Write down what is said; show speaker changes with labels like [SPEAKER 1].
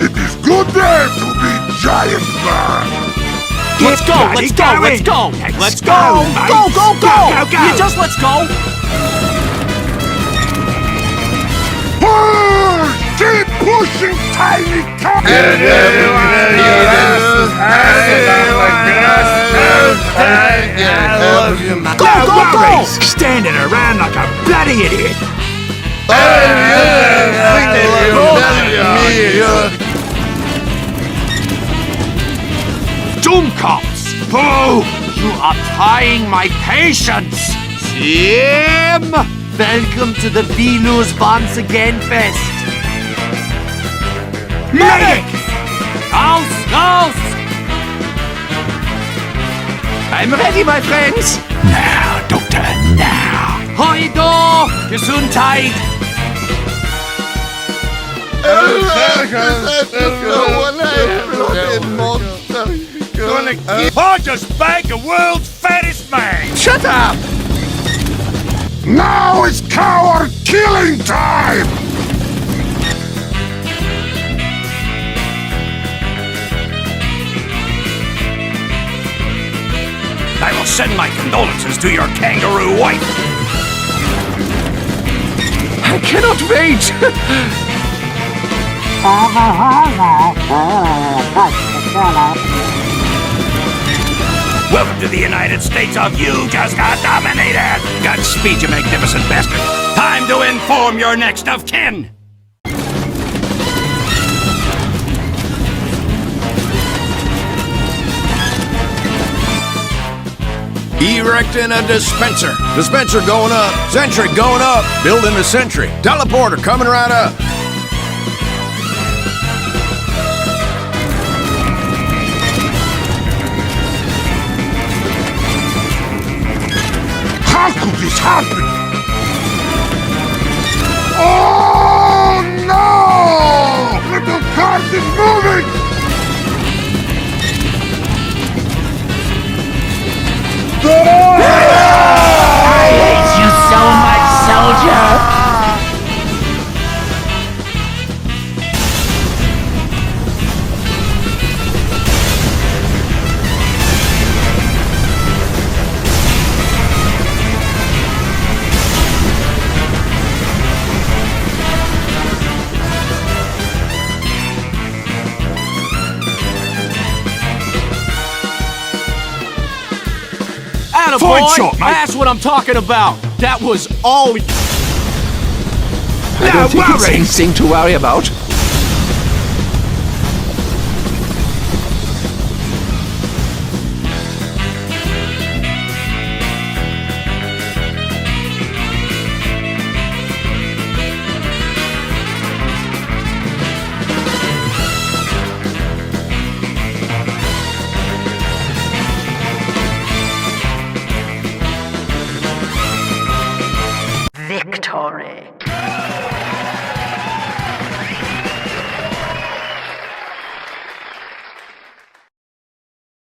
[SPEAKER 1] It is good day to be giant man.
[SPEAKER 2] Let's go, let's go, let's go! Let's go! Go, go, go! You just let's go!
[SPEAKER 1] Push! Keep pushing, tiny cat!
[SPEAKER 2] Go, go, go! Standing around like a bloody idiot! Doomcops! Boo! You are trying my patience!
[SPEAKER 3] Jim! Welcome to the Venus once again fest.
[SPEAKER 2] Medic! Aus, aus!
[SPEAKER 3] I'm ready, my friends.
[SPEAKER 2] Now, Doctor, now!
[SPEAKER 3] Hoido! Gesundheit!
[SPEAKER 2] I just banged the world's fattest man!
[SPEAKER 3] Shut up!
[SPEAKER 1] Now it's coward killing time!
[SPEAKER 2] I will send my condolences to your kangaroo wife!
[SPEAKER 3] I cannot wait!
[SPEAKER 2] Welcome to the United States of You Just Got Dominated! Godspeed, you magnificent bastard! Time to inform your next of kin!
[SPEAKER 4] Erecting a dispenser. Dispenser going up. Sentry going up. Building a sentry. Teleporter coming right up.
[SPEAKER 1] How could this happen? Oh no! Little cart is moving!
[SPEAKER 2] I hate you so much, soldier!
[SPEAKER 3] Attaboy!
[SPEAKER 2] Fine shot, mate.
[SPEAKER 3] That's what I'm talking about! That was all...
[SPEAKER 4] I don't think it's anything to worry about.
[SPEAKER 5] Victory.